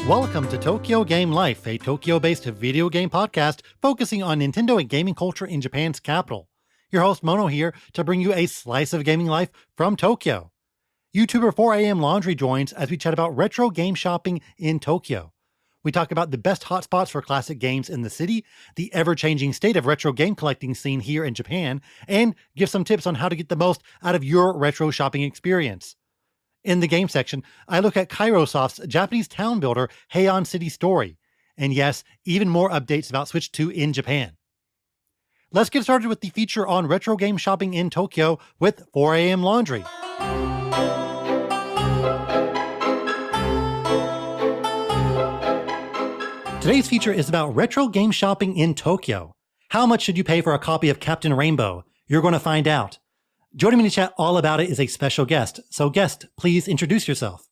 Welcome to Tokyo Game Life, a Tokyo-based video game podcast focusing on Nintendo and gaming culture in Japan's capital. Your host Mono here to bring you a slice of gaming life from Tokyo. YouTuber 4amLaundry joins as we chat about retro game shopping in Tokyo. We talk about the best hotspots for classic games in the city, the ever-changing state of retro game collecting scene here in Japan, and give some tips on how to get the most out of your retro shopping experience. In the game section, I look at Kairosoft's Japanese town builder Heian City Story. And yes, even more updates about Switch 2 in Japan. Let's get started with the feature on retro game shopping in Tokyo with 4amLaundry. Today's feature is about retro game shopping in Tokyo. How much should you pay for a copy of Captain Rainbow? You're going to find out. Joining me to chat all about it is a special guest. So guest, please introduce yourself.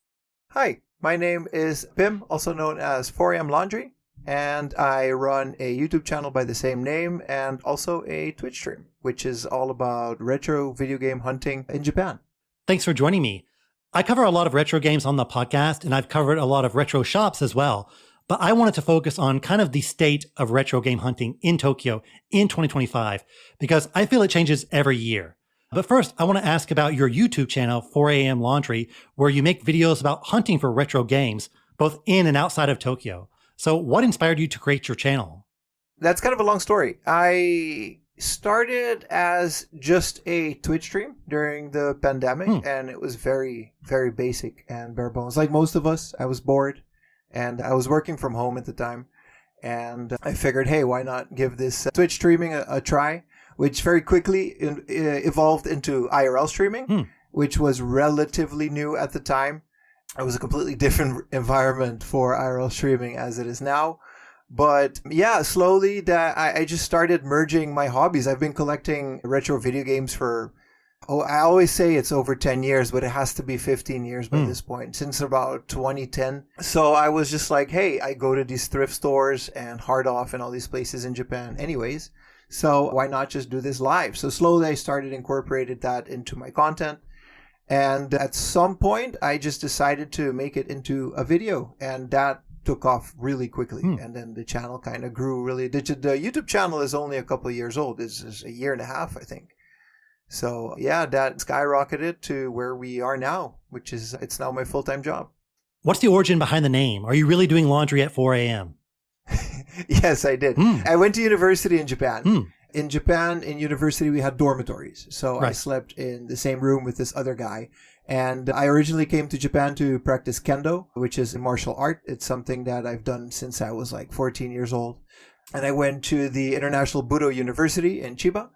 Hi, my name is Bim, also known as 4amLaundry, and I run a YouTube channel by the same name and also a Twitch stream, which is all about retro video game hunting in Japan. Thanks for joining me. I cover a lot of retro games on the podcast, and I've covered a lot of retro shops as well. But I wanted to focus on kind of the state of retro game hunting in Tokyo in 2025, because I feel it changes every year. But first, I want to ask about your YouTube channel, 4amLaundry, where you make videos about hunting for retro games, both in and outside of Tokyo. So what inspired you to create your channel? That's kind of a long story. I started as just a Twitch stream during the pandemic, and it was very, very basic and bare bones. Like most of us, I was bored, and I was working from home at the time. And I figured, hey, why not give this Twitch streaming a try? Which very quickly evolved into IRL streaming, which was relatively new at the time. It was a completely different environment for IRL streaming as it is now. But yeah, slowly I just started merging my hobbies. I've been collecting retro video games for, I always say it's over 10 years, but it has to be 15 years by this point, since about 2010. So I was just like, hey, I go to these thrift stores and Hard Off and all these places in Japan anyways. So why not just do this live? So slowly I started incorporated that into my content. And at some point, I just decided to make it into a video. And that took off really quickly. And then the channel kind of grew really. The YouTube channel is only a couple of years old. It's a year and a half, I think. So yeah, that skyrocketed to where we are now, which is, it's now my full-time job. What's the origin behind the name? Are you really doing laundry at 4 a.m.? Yes, I did. I went to university in Japan. In Japan, in university, we had dormitories. So I slept in the same room with this other guy. And I originally came to Japan to practice kendo, which is a martial art. It's something that I've done since I was like 14 years old. And I went to the International Budo University in Chiba,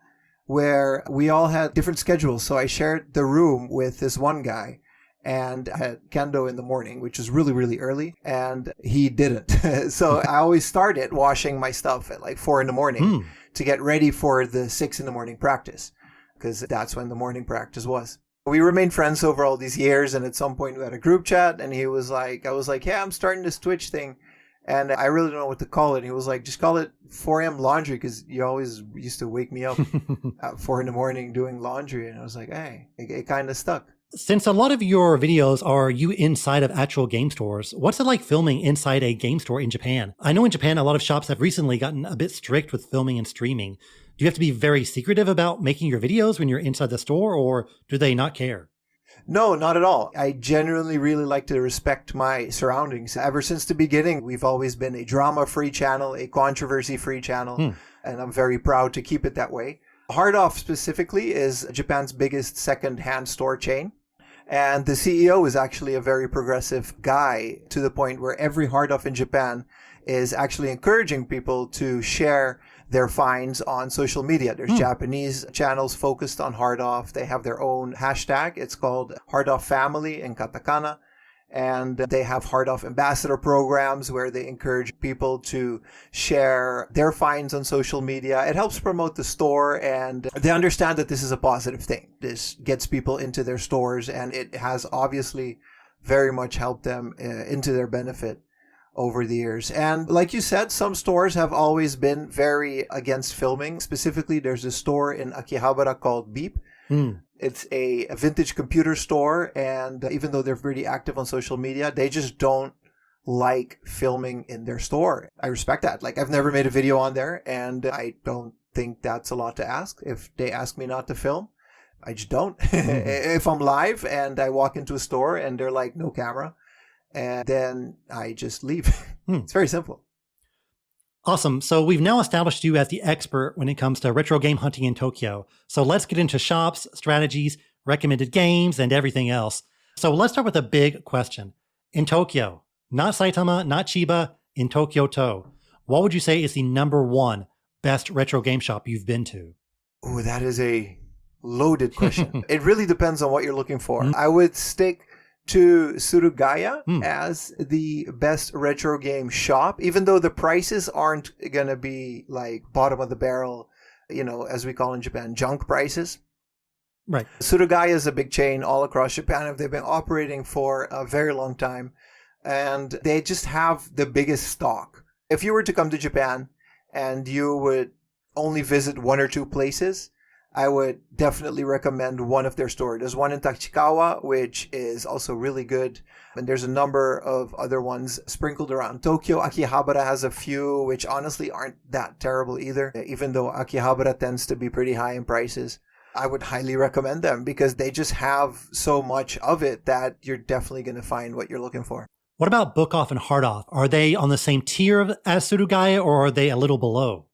where we all had different schedules. So I shared the room with this one guy. And I had kendo in the morning, which was really, really early, and he didn't. So I always started washing my stuff at like 4 in the morning to get ready for the 6 in the morning practice, because that's when the morning practice was. We remained friends over all these years, and at some point we had a group chat, and he was like, I was like, yeah, I'm starting this Twitch thing, and I really don't know what to call it. And he was like, just call it 4amLaundry, because you always used to wake me up at 4 in the morning doing laundry, and I was like, hey, it kind of stuck. Since a lot of your videos are you inside of actual game stores, what's it like filming inside a game store in Japan? I know in Japan, a lot of shops have recently gotten a bit strict with filming and streaming. Do you have to be very secretive about making your videos when you're inside the store, or do they not care? No, not at all. I genuinely really like to respect my surroundings. Ever since the beginning, we've always been a drama-free channel, a controversy-free channel, and I'm very proud to keep it that way. Hard Off specifically is Japan's biggest second-hand store chain. And the CEO is actually a very progressive guy, to the point where every Hard Off in Japan is actually encouraging people to share their finds on social media. There's Japanese channels focused on Hard Off. They have their own hashtag. It's called Hard Off Family in katakana. And they have Hard Off ambassador programs where they encourage people to share their finds on social media. It helps promote the store, and they understand that this is a positive thing. This gets people into their stores, and it has obviously very much helped them into their benefit over the years. And like you said, some stores have always been very against filming. Specifically, there's a store in Akihabara called Beep. It's a vintage computer store, and even though they're pretty active on social media, they just don't like filming in their store. I respect that. Like, I've never made a video on there, and I don't think that's a lot to ask. If they ask me not to film, I just don't. If I'm live and I walk into a store and they're like, no camera, and then I just leave. It's very simple. Awesome. So we've now established you as the expert when it comes to retro game hunting in Tokyo. So let's get into shops, strategies, recommended games, and everything else. So let's start with a big question. In Tokyo, not Saitama, not Chiba, in Tokyo-to, what would you say is the number one best retro game shop you've been to? Oh, that is a loaded question. It really depends on what you're looking for. I would stick to Surugaya as the best retro game shop, even though the prices aren't going to be like bottom of the barrel, as we call in Japan, junk prices. Right. Surugaya is a big chain all across Japan. They've been operating for a very long time, and they just have the biggest stock. If you were to come to Japan and you would only visit one or two places, I would definitely recommend one of their stores. There's one in Tachikawa, which is also really good. And there's a number of other ones sprinkled around Tokyo. Akihabara has a few, which honestly aren't that terrible either, even though Akihabara tends to be pretty high in prices. I would highly recommend them because they just have so much of it that you're definitely going to find what you're looking for. What about Book Off and Hard Off? Are they on the same tier as Surugaya, or are they a little below?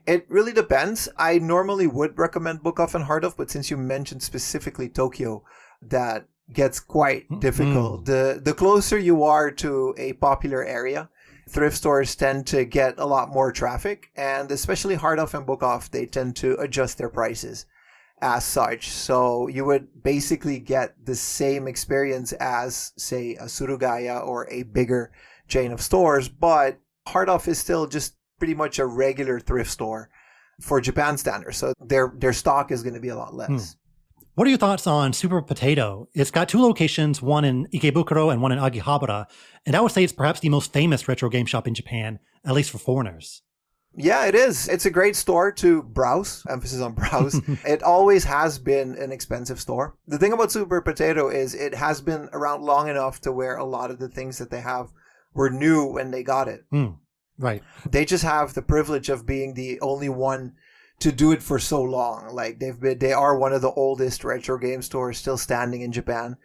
It really depends. I normally would recommend Book Off and Hard Off, but since you mentioned specifically Tokyo, that gets quite difficult. The closer you are to a popular area, thrift stores tend to get a lot more traffic, and especially Hard Off and Book Off, they tend to adjust their prices as such. So you would basically get the same experience as, say, a Surugaya or a bigger chain of stores, but Hard Off is still just pretty much a regular thrift store for Japan standards. So their stock is going to be a lot less. What are your thoughts on Super Potato? It's got two locations, one in Ikebukuro and one in Akihabara. And I would say it's perhaps the most famous retro game shop in Japan, at least for foreigners. Yeah, it is. It's a great store to browse. Emphasis on browse. It always has been an expensive store. The thing about Super Potato is it has been around long enough to where a lot of the things that they have were new when they got it. Right. They just have the privilege of being the only one to do it for so long. Like they are one of the oldest retro game stores still standing in Japan,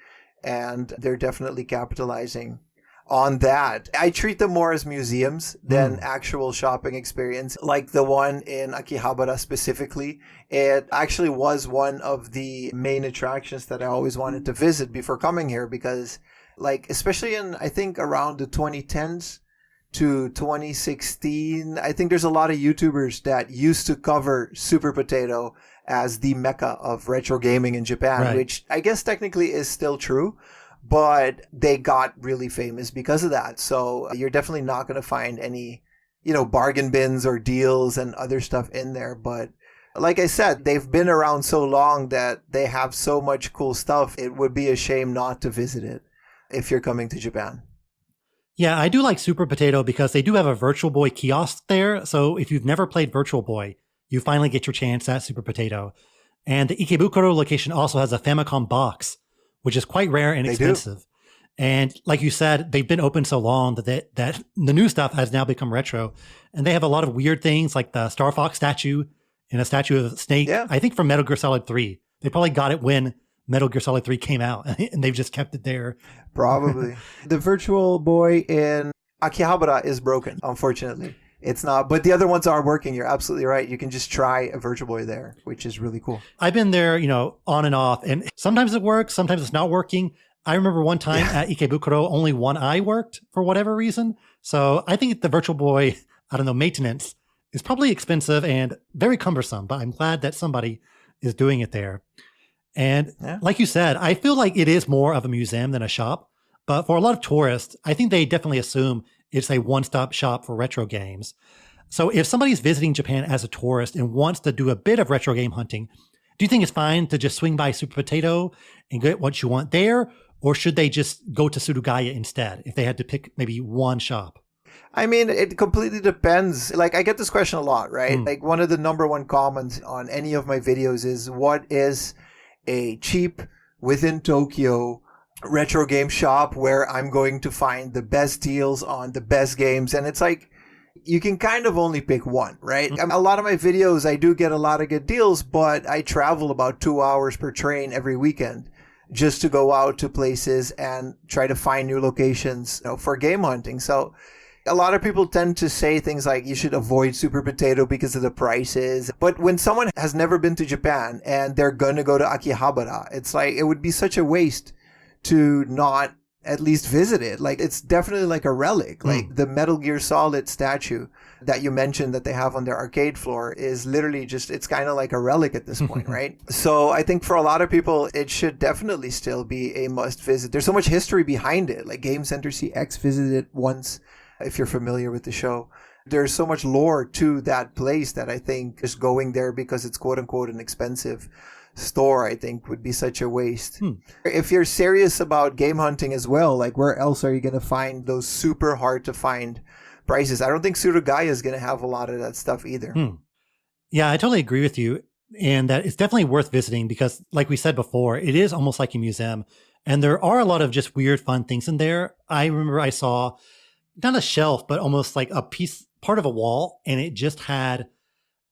and they're definitely capitalizing on that. I treat them more as museums than actual shopping experience. Like the one in Akihabara specifically, it actually was one of the main attractions that I always wanted to visit before coming here because, like, especially in, I think, around the 2010s, to 2016, I think there's a lot of YouTubers that used to cover Super Potato as the mecca of retro gaming in Japan, which I guess technically is still true, but they got really famous because of that. So you're definitely not going to find any, bargain bins or deals and other stuff in there. But like I said, they've been around so long that they have so much cool stuff. It would be a shame not to visit it if you're coming to Japan. Yeah, I do like Super Potato because they do have a Virtual Boy kiosk there. So if you've never played Virtual Boy, you finally get your chance at Super Potato. And the Ikebukuro location also has a Famicom box, which is quite rare and expensive. And like you said, they've been open so long that the new stuff has now become retro. And they have a lot of weird things like the Star Fox statue and a statue of Snake, I think from Metal Gear Solid 3. They probably got it when Metal Gear Solid 3 came out, and they've just kept it there. Probably. The Virtual Boy in Akihabara is broken, unfortunately. It's not, but the other ones are working. You're absolutely right. You can just try a Virtual Boy there, which is really cool. I've been there, on and off, and sometimes it works, sometimes it's not working. I remember one time at Ikebukuro, only one eye worked for whatever reason. So I think the Virtual Boy, maintenance is probably expensive and very cumbersome, but I'm glad that somebody is doing it there. And like you said, I feel like it is more of a museum than a shop. But for a lot of tourists, I think they definitely assume it's a one-stop shop for retro games. So if somebody's visiting Japan as a tourist and wants to do a bit of retro game hunting, do you think it's fine to just swing by Super Potato and get what you want there? Or should they just go to Surugaya instead if they had to pick maybe one shop? I mean, it completely depends. Like, I get this question a lot, right? Like, one of the number one comments on any of my videos is, what is a cheap within Tokyo retro game shop where I'm going to find the best deals on the best games. And it's like, you can kind of only pick one, right? A lot of my videos, I do get a lot of good deals, but I travel about 2 hours per train every weekend just to go out to places and try to find new locations, for game hunting. So a lot of people tend to say things like you should avoid Super Potato because of the prices. But when someone has never been to Japan and they're going to go to Akihabara, it's like it would be such a waste to not at least visit it. Like, it's definitely like a relic. Like the Metal Gear Solid statue that you mentioned that they have on their arcade floor is literally just, it's kind of like a relic at this point, right? So I think for a lot of people, it should definitely still be a must visit. There's so much history behind it. Like Game Center CX visited it once, if you're familiar with the show. There's so much lore to that place that I think just going there because it's quote unquote an expensive store, I think would be such a waste. If you're serious about game hunting as well, like where else are you going to find those super hard to find prices? I don't think Surugaya is going to have a lot of that stuff either. Yeah, I totally agree with you. And that it's definitely worth visiting because, like we said before, it is almost like a museum. And there are a lot of just weird, fun things in there. I remember I saw not a shelf, but almost like a part of a wall, and it just had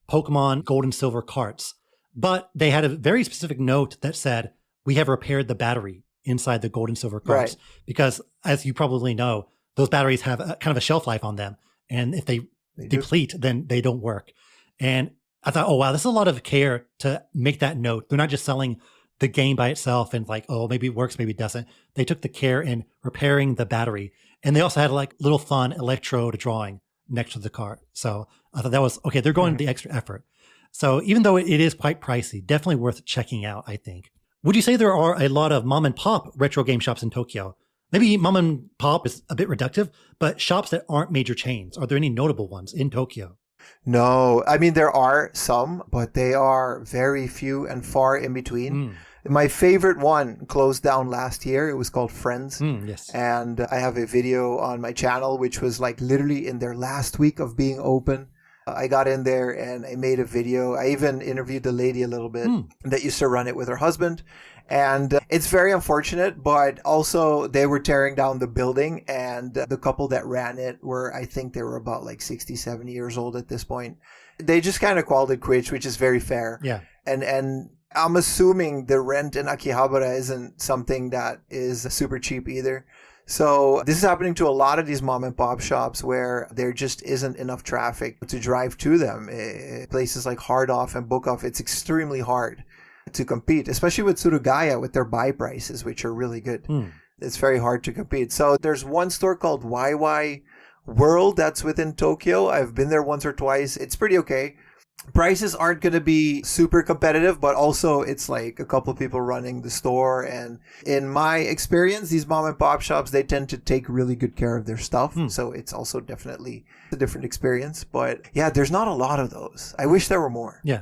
Pokemon Gold and Silver carts. But they had a very specific note that said, we have repaired the battery inside the Gold and Silver carts. Right. Because as you probably know, those batteries have kind of a shelf life on them. And if they deplete, then they don't work. And I thought, oh, wow, this is a lot of care to make that note. They're not just selling the game by itself and like, oh, maybe it works, maybe it doesn't. They took the care in repairing the battery. And they also had like little fun electrode drawing next to the cart. So I thought that was, okay, they're going the extra effort. So even though it is quite pricey, definitely worth checking out, I think. Would you say there are a lot of mom and pop retro game shops in Tokyo? Maybe mom and pop is a bit reductive, but shops that aren't major chains. Are there any notable ones in Tokyo? No, I mean, there are some, but they are very few and far in between. My favorite one closed down last year. It was called Friends. Yes. And I have a video on my channel, which was like literally in their last week of being open. I got in there and I made a video. I even interviewed the lady a little bit that used to run it with her husband. And it's very unfortunate, but also they were tearing down the building, and the couple that ran it I think they were about like 60, 70 years old at this point. They just kind of called it quits, which is very fair. Yeah. And I'm assuming the rent in Akihabara isn't something that is super cheap either. So this is happening to a lot of these mom and pop shops where there just isn't enough traffic to drive to them. Places like Hard Off and Book Off, it's extremely hard to compete, especially with Surugaya with their buy prices, which are really good. It's very hard to compete. So there's one store called YY World that's within Tokyo. I've been there once or twice. It's pretty okay. Prices aren't going to be super competitive, but also it's like a couple of people running the store. And in my experience, these mom and pop shops, they tend to take really good care of their stuff. So it's also definitely a different experience. But yeah, there's not a lot of those. I wish there were more. Yeah.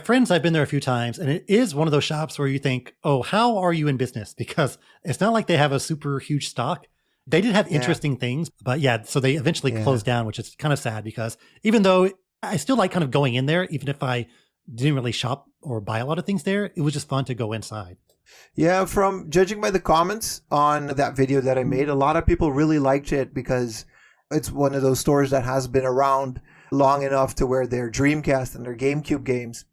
Friends, I've been there a few times, and it is one of those shops where you think, oh, how are you in business? Because it's not like they have a super huge stock. They did have interesting things, but yeah, so they eventually closed down, which is kind of sad because even though I still like kind of going in there, even if I didn't really shop or buy a lot of things there, it was just fun to go inside. Yeah, from judging by the comments on that video that I made, a lot of people really liked it because it's one of those stores that has been around long enough to where their Dreamcast and their GameCube games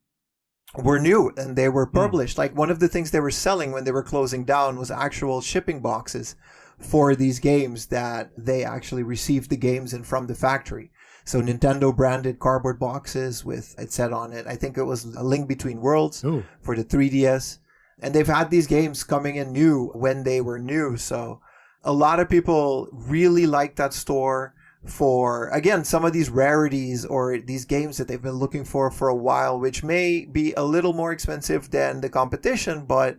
were new and they were published. Like one of the things they were selling when they were closing down was actual shipping boxes for these games that they actually received the games in from the factory. So Nintendo branded cardboard boxes with it said on it, I think it was A Link Between Worlds for the 3DS. And they've had these games coming in new when they were new. So a lot of people really like that store for, again, some of these rarities or these games that they've been looking for a while, which may be a little more expensive than the competition, but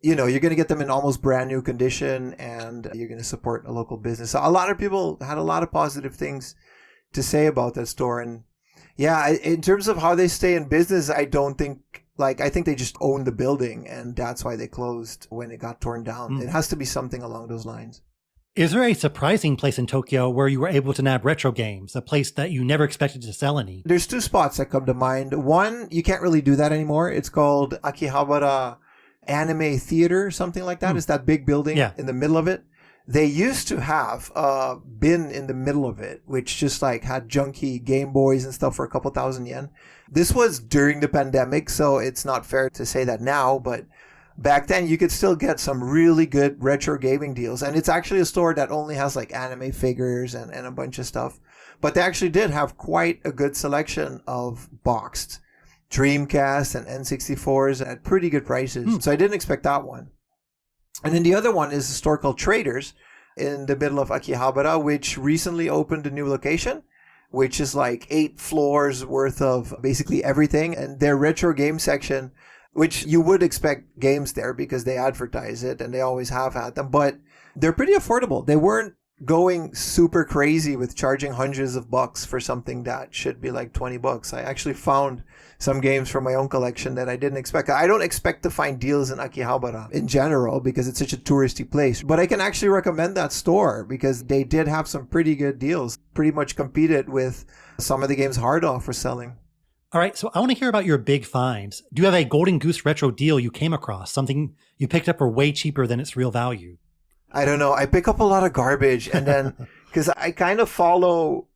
you're going to get them in almost brand new condition and you're going to support a local business. So a lot of people had a lot of positive things to say about that store. And yeah, in terms of how they stay in business, I think they just own the building and that's why they closed when it got torn down. It has to be something along those lines. Is there a surprising place in Tokyo where you were able to nab retro games, a place that you never expected to sell any? There's two spots that come to mind. One, you can't really do that anymore. It's called Akihabara anime theater, something like that. It's that big building in the middle of it. They used to have a bin in the middle of it, which just like had junky Game Boys and stuff for a couple thousand yen. This was during the pandemic, so it's not fair to say that now, but back then you could still get some really good retro gaming deals. And it's actually a store that only has like anime figures and a bunch of stuff. But they actually did have quite a good selection of boxed Dreamcast and N64s at pretty good prices. So I didn't expect that one. And then the other one is a store called Traders in the middle of Akihabara, which recently opened a new location, which is like 8 floors worth of basically everything. And their retro game section, which you would expect games there because they advertise it and they always have had them, but they're pretty affordable. They weren't going super crazy with charging hundreds of bucks for something that should be like $20. I actually found some games from my own collection that I didn't expect. I don't expect to find deals in Akihabara in general because it's such a touristy place, but I can actually recommend that store because they did have some pretty good deals, pretty much competed with some of the games Hard Off was selling. All right, so I want to hear about your big finds. Do you have a Golden Goose retro deal you came across, something you picked up for way cheaper than its real value? I don't know. I pick up a lot of garbage and then because I kind of follow,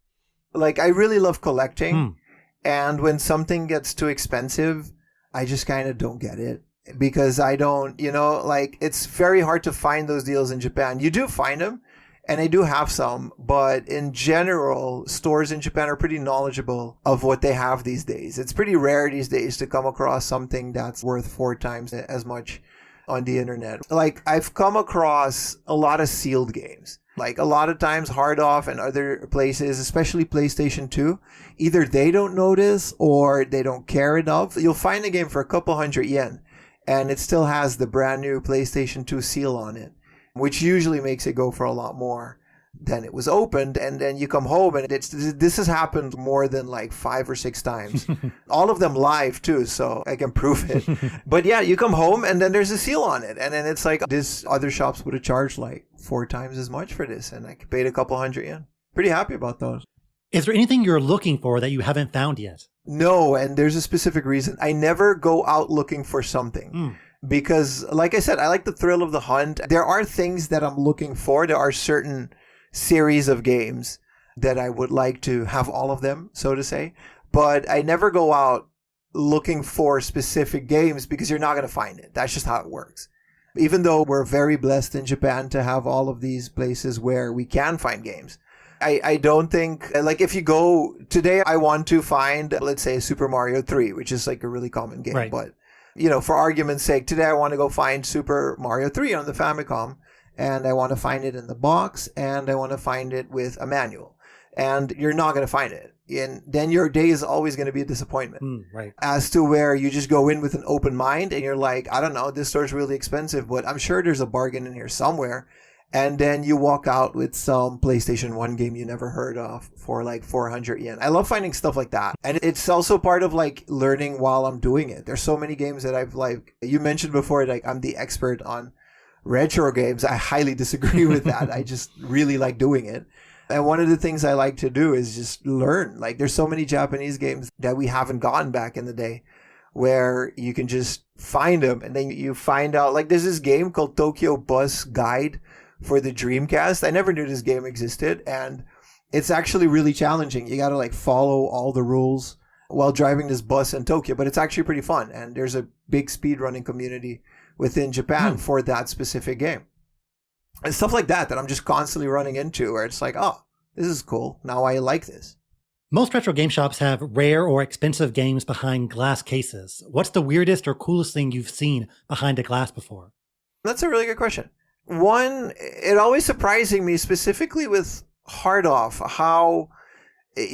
like I really love collecting. And when something gets too expensive, I just kind of don't get it because I don't, like it's very hard to find those deals in Japan. You do find them and I do have some, but in general, stores in Japan are pretty knowledgeable of what they have these days. It's pretty rare these days to come across something that's worth 4 times as much on the internet. Like I've come across a lot of sealed games. Like a lot of times Hard Off and other places, especially PlayStation 2, either they don't notice or they don't care enough. You'll find a game for a couple hundred yen and it still has the brand new PlayStation 2 seal on it, which usually makes it go for a lot more than it was opened. And then you come home and this has happened more than like 5 or 6 times. All of them live too, so I can prove it. But yeah, you come home and then there's a seal on it. And then it's like this other shops would have charged like 4 times as much for this. And I paid a couple hundred yen. Pretty happy about those. Is there anything you're looking for that you haven't found yet? No, and there's a specific reason. I never go out looking for something. Because like I said, I like the thrill of the hunt. There are things that I'm looking for. There are certain series of games that I would like to have all of them, so to say. But I never go out looking for specific games because you're not going to find it. That's just how it works. Even though we're very blessed in Japan to have all of these places where we can find games. I don't think, like if you go, today I want to find, let's say Super Mario 3, which is like a really common game. Right. But, for argument's sake, today I want to go find Super Mario 3 on the Famicom. And I want to find it in the box, and I want to find it with a manual. And you're not going to find it. And then your day is always going to be a disappointment. Right. As to where you just go in with an open mind, and you're like, I don't know, this store's really expensive, but I'm sure there's a bargain in here somewhere. And then you walk out with some PlayStation 1 game you never heard of for like 400 yen. I love finding stuff like that. And it's also part of like learning while I'm doing it. There's so many games that I've like, you mentioned before, like I'm the expert on retro games. I highly disagree with that. I just really like doing it. And one of the things I like to do is just learn. Like there's so many Japanese games that we haven't gotten back in the day where you can just find them. And then you find out, like there's this game called Tokyo Bus Guide for the Dreamcast. I never knew this game existed. And it's actually really challenging. You got to like follow all the rules while driving this bus in Tokyo. But it's actually pretty fun. And there's a big speedrunning community within Japan for that specific game. And stuff like that I'm just constantly running into where it's like, oh, this is cool. Now I like this. Most retro game shops have rare or expensive games behind glass cases. What's the weirdest or coolest thing you've seen behind a glass before? That's a really good question. One, it always surprising me, specifically with Hard Off, how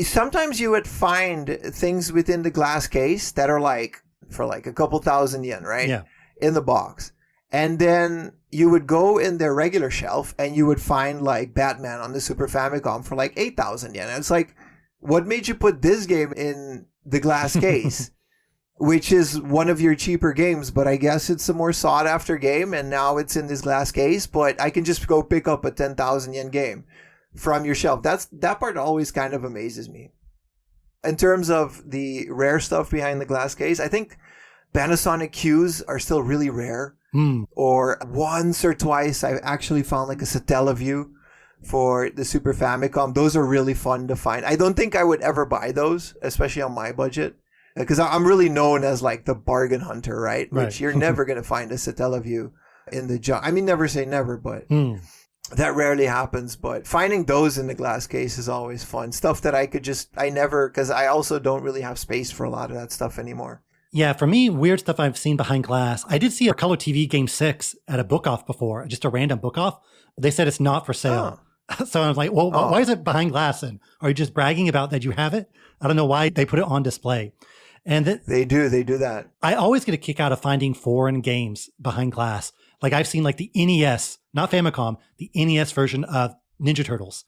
sometimes you would find things within the glass case that are like, for like a couple thousand yen, right? Yeah. In the box. And then you would go in their regular shelf and you would find like Batman on the Super Famicom for like 8,000 yen. And it's like, what made you put this game in the glass case? Which is one of your cheaper games, but I guess it's a more sought after game and now it's in this glass case, but I can just go pick up a 10,000 yen game from your shelf. That part always kind of amazes me. In terms of the rare stuff behind the glass case, I think Panasonic cues are still really rare. Or once or twice, I actually found like a Satellaview for the Super Famicom. Those are really fun to find. I don't think I would ever buy those, especially on my budget, because I'm really known as like the bargain hunter, right? Which you're never going to find a Satellaview in the junk. I mean, never say never, but that rarely happens. But finding those in the glass case is always fun. Stuff that because I also don't really have space for a lot of that stuff anymore. Yeah, for me, weird stuff I've seen behind glass. I did see a color TV Game 6 at a book off before, just a random book off. But they said it's not for sale. So I was like, well, why is it behind glass then? Are you just bragging about that you have it? I don't know why they put it on display. And they do that. I always get a kick out of finding foreign games behind glass. Like I've seen like the NES, not Famicom, the NES version of Ninja Turtles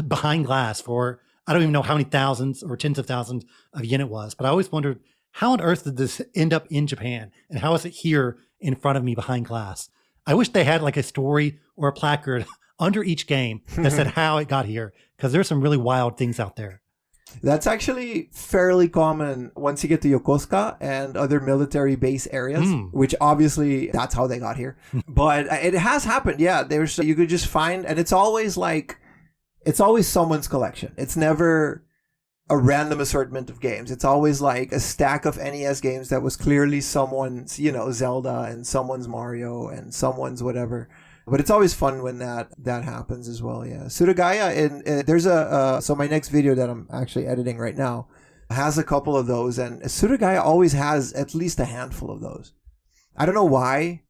behind glass for, I don't even know how many thousands or tens of thousands of yen it was. But I always wondered, how on earth did this end up in Japan? And how is it here in front of me behind glass? I wish they had like a story or a placard under each game that said how it got here, because there's some really wild things out there. That's actually fairly common once you get to Yokosuka and other military base areas, which obviously that's how they got here. But it has happened. Yeah, you could just find, and it's always someone's collection. It's never a random assortment of games. It's always like a stack of NES games that was clearly someone's, Zelda and someone's Mario and someone's whatever. But it's always fun when that happens as well. Yeah, Surugaya there's so my next video that I'm actually editing right now has a couple of those, and Surugaya always has at least a handful of those. I don't know why,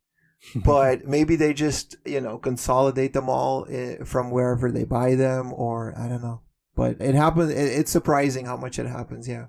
but maybe they just consolidate them all from wherever they buy them, or I don't know. But it happens. It's surprising how much it happens. Yeah.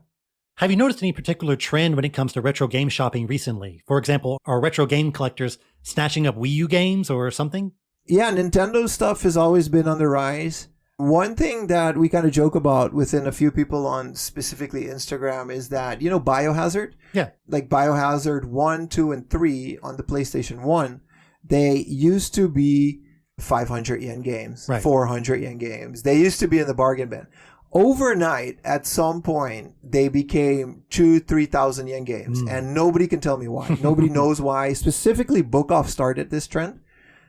Have you noticed any particular trend when it comes to retro game shopping recently? For example, are retro game collectors snatching up Wii U games or something? Yeah, Nintendo stuff has always been on the rise. One thing that we kind of joke about within a few people on specifically Instagram is that, Biohazard? Yeah. Like Biohazard 1, 2, and 3 on the PlayStation 1, they used to be 500 yen games, right. 400 yen games. They used to be in the bargain bin. Overnight, at some point, they became 2,000-3,000 yen games, and nobody can tell me why. Nobody knows why. Specifically, Book Off started this trend.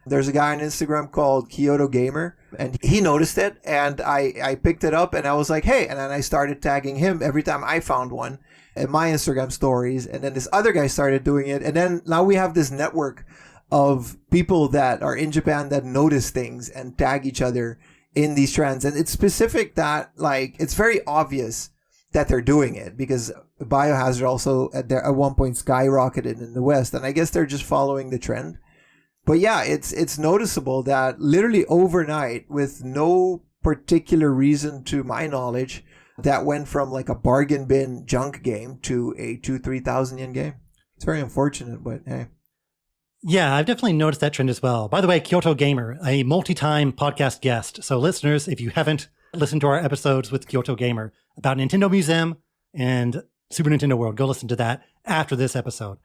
There's a guy on Instagram called Kyoto Gamer, and he noticed it, and I picked it up, and I was like, hey, and then I started tagging him every time I found one in my Instagram stories, and then this other guy started doing it, and then now we have this network of people that are in Japan that notice things and tag each other in these trends. And it's specific that, like, it's very obvious that they're doing it because Biohazard also at one point skyrocketed in the West, and I guess they're just following the trend. But yeah, it's noticeable that literally overnight, with no particular reason to my knowledge, that went from like a bargain bin junk game to a 2,000-3,000 yen game. It's very unfortunate, but hey. Yeah, I've definitely noticed that trend as well. By the way, Kyoto Gamer, a multi-time podcast guest. So listeners, if you haven't listened to our episodes with Kyoto Gamer about Nintendo Museum and Super Nintendo World, go listen to that after this episode.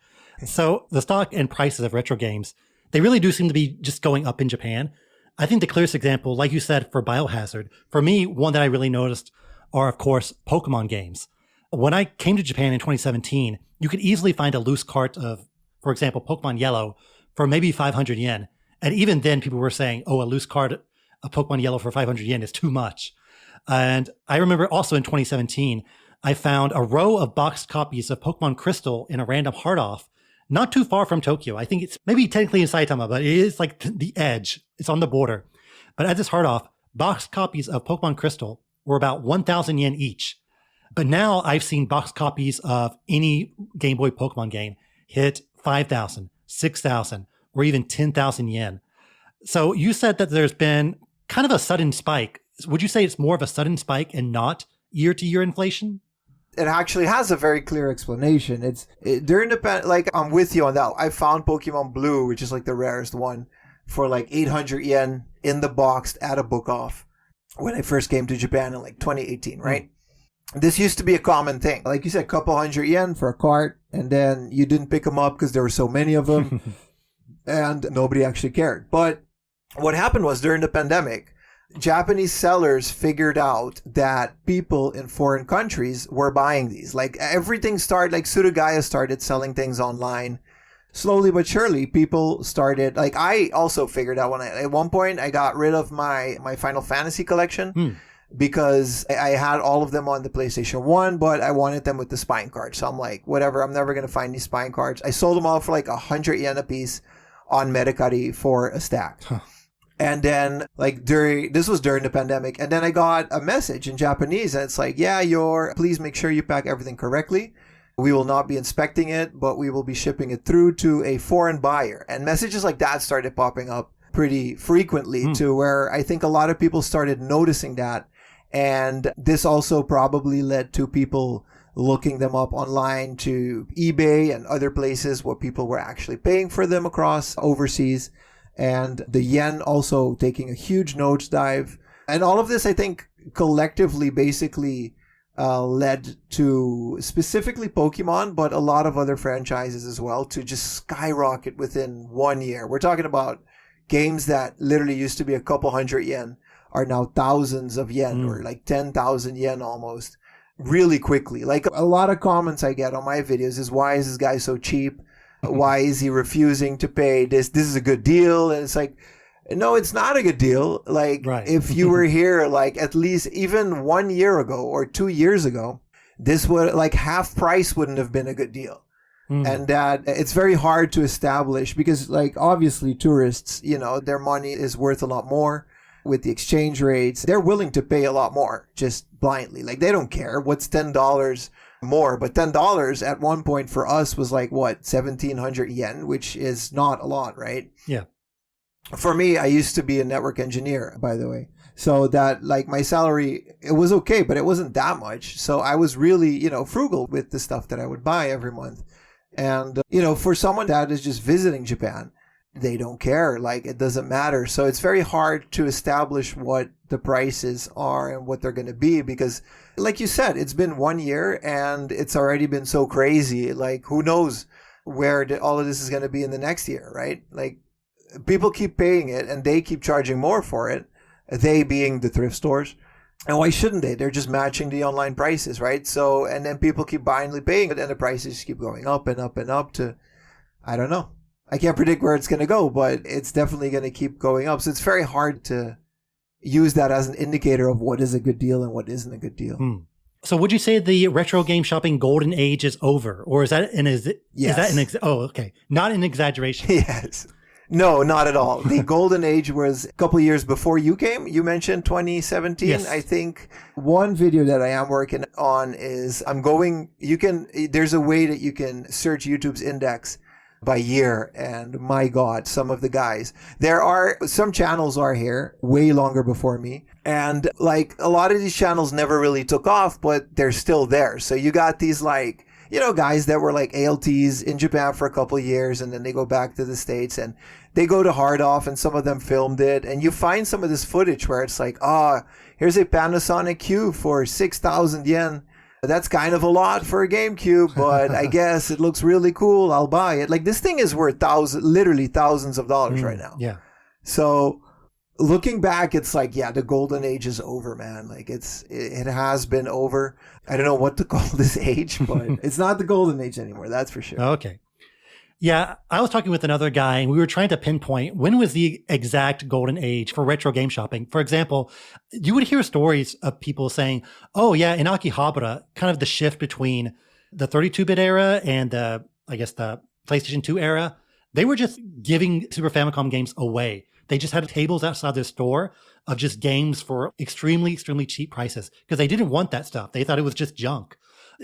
So the stock and prices of retro games, they really do seem to be just going up in Japan. I think the clearest example, like you said, for Biohazard, for me, one that I really noticed are, of course, Pokemon games. When I came to Japan in 2017, you could easily find a loose cart of, for example, Pokemon Yellow for maybe 500 yen. And even then people were saying, oh, a loose card of Pokemon Yellow for 500 yen is too much. And I remember also in 2017, I found a row of boxed copies of Pokemon Crystal in a random heart off, not too far from Tokyo. I think it's maybe technically in Saitama, but it is like the edge. It's on the border. But at this heart off, boxed copies of Pokemon Crystal were about 1,000 yen each. But now I've seen boxed copies of any Game Boy Pokemon game hit 5,000, 6,000, or even 10,000 yen. So you said that there's been kind of a sudden spike. Would you say it's more of a sudden spike and not year-to-year inflation? It actually has a very clear explanation. During the like, I'm with you on that. I found Pokemon Blue, which is like the rarest one, for like 800 yen in the box at a book off when I first came to Japan in like 2018, right? This used to be a common thing. Like you said, a couple hundred yen for a cart, and then you didn't pick them up because there were so many of them, and nobody actually cared. But what happened was during the pandemic, Japanese sellers figured out that people in foreign countries were buying these. Like everything started, like Surugaya started selling things online. Slowly but surely, people started, like I also figured out at one point I got rid of my Final Fantasy collection because I had all of them on the PlayStation 1, but I wanted them with the spine cards. So I'm like, whatever, I'm never going to find these spine cards. I sold them all for like 100 yen a piece on Mercari for a stack. Huh. And then, like, this was during the pandemic, and then I got a message in Japanese, and it's like, yeah, please make sure you pack everything correctly. We will not be inspecting it, but we will be shipping it through to a foreign buyer. And messages like that started popping up pretty frequently to where I think a lot of people started noticing that. And this also probably led to people looking them up online to eBay and other places where people were actually paying for them across overseas. And the yen also taking a huge nosedive. And all of this, I think, collectively basically led to specifically Pokemon, but a lot of other franchises as well, to just skyrocket within 1 year. We're talking about games that literally used to be a couple hundred yen are now thousands of yen or like 10,000 yen almost really quickly. Like a lot of comments I get on my videos is, why is this guy so cheap? Why is he refusing to pay this? This is a good deal. And it's like, no, it's not a good deal. Like, if you were here, like, at least even 1 year ago or 2 years ago, this would, like, half price wouldn't have been a good deal. And that it's very hard to establish because, like, obviously tourists, you know, their money is worth a lot more with the exchange rates. They're willing to pay a lot more just blindly. Like, they don't care what's $10 more, but $10 at one point for us was like, what, 1,700 yen, which is not a lot, right? Yeah. For me, I used to be a network engineer, by the way. So that, like, my salary, it was okay, but it wasn't that much. So I was really, you know, frugal with the stuff that I would buy every month. And, you know, for someone that is just visiting Japan, they don't care. Like, it doesn't matter. So it's very hard to establish what the prices are and what they're going to be because, like you said, it's been 1 year and it's already been so crazy. Like, who knows where all of this is going to be in the next year, right? Like, people keep paying it and they keep charging more for it, they being the thrift stores. And why shouldn't they? They're just matching the online prices, right? So, and then people keep blindly paying it and the prices keep going up and up and up to, I don't know. I can't predict where it's going to go, but it's definitely going to keep going up. So it's very hard to use that as an indicator of what is a good deal and what isn't a good deal. So would you say the retro game shopping golden age is over? Or is that not an exaggeration? Yes. No, not at all. The golden age was a couple years before you came. You mentioned 2017. Yes. I think one video that I am working on is there's a way that you can search YouTube's index by year. And my God, some of the guys, some channels are here way longer before me. And like a lot of these channels never really took off, but they're still there. So you got these like, you know, guys that were like ALTs in Japan for a couple of years and then they go back to the States and they go to Hard Off and some of them filmed it. And you find some of this footage where it's like, here's a Panasonic Cube for 6,000 yen. That's kind of a lot for a GameCube, but I guess it looks really cool. I'll buy it. Like, this thing is worth literally thousands of dollars right now. Yeah. So looking back, it's like, yeah, the golden age is over, man. Like, it has been over. I don't know what to call this age, but it's not the golden age anymore. That's for sure. Okay. Yeah, I was talking with another guy and we were trying to pinpoint when was the exact golden age for retro game shopping. For example, you would hear stories of people saying, oh yeah, in Akihabara, kind of the shift between the 32-bit era and the PlayStation 2 era, they were just giving Super Famicom games away. They just had tables outside their store of just games for extremely, extremely cheap prices because they didn't want that stuff. They thought it was just junk.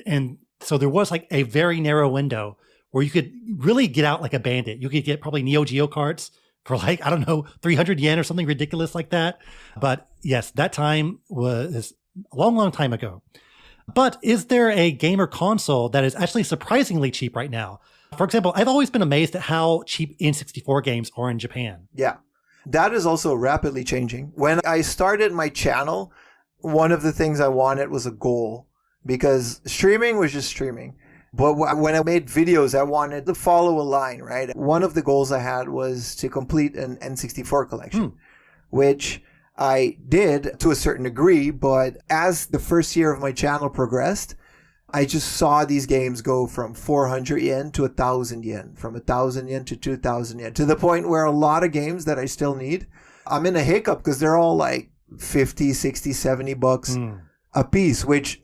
And so there was like a very narrow window where you could really get out like a bandit. You could get probably Neo Geo carts for like, I don't know, 300 yen or something ridiculous like that. But yes, that time was a long, long time ago. But is there a gamer console that is actually surprisingly cheap right now? For example, I've always been amazed at how cheap N64 games are in Japan. Yeah, that is also rapidly changing. When I started my channel, one of the things I wanted was a goal because streaming was just streaming. But when I made videos, I wanted to follow a line, right? One of the goals I had was to complete an N64 collection, which I did to a certain degree, but as the first year of my channel progressed, I just saw these games go from 400 yen to 1,000 yen, from 1,000 yen to 2,000 yen, to the point where a lot of games that I still need, I'm in a hiccup because they're all like 50, 60, 70 bucks a piece, which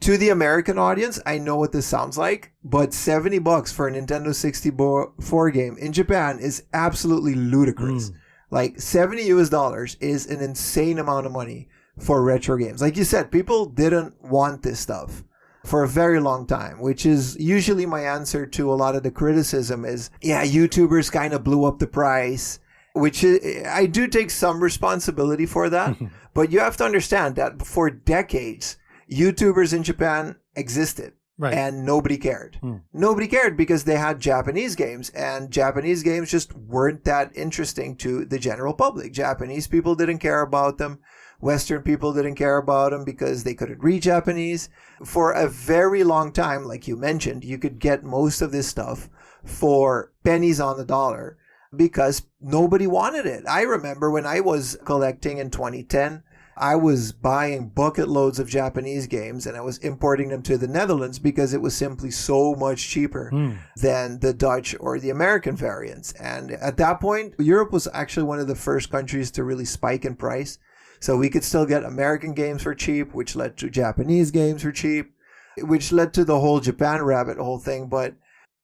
to the American audience, I know what this sounds like, but 70 bucks for a Nintendo 64 game in Japan is absolutely ludicrous. Like $70 US is an insane amount of money for retro games. Like you said, people didn't want this stuff for a very long time, which is usually my answer to a lot of the criticism is, yeah, YouTubers kind of blew up the price, which is, I do take some responsibility for that. But you have to understand that for decades, YouTubers in Japan existed. Right. And nobody cared. Nobody cared because they had Japanese games, and Japanese games just weren't that interesting to the general public. Japanese people didn't care about them. Western people didn't care about them because they couldn't read Japanese. For a very long time, like you mentioned, you could get most of this stuff for pennies on the dollar because nobody wanted it. I remember when I was collecting in 2010, I was buying bucket loads of Japanese games and I was importing them to the Netherlands because it was simply so much cheaper than the Dutch or the American variants. And at that point, Europe was actually one of the first countries to really spike in price. So we could still get American games for cheap, which led to Japanese games for cheap, which led to the whole Japan rabbit hole thing. But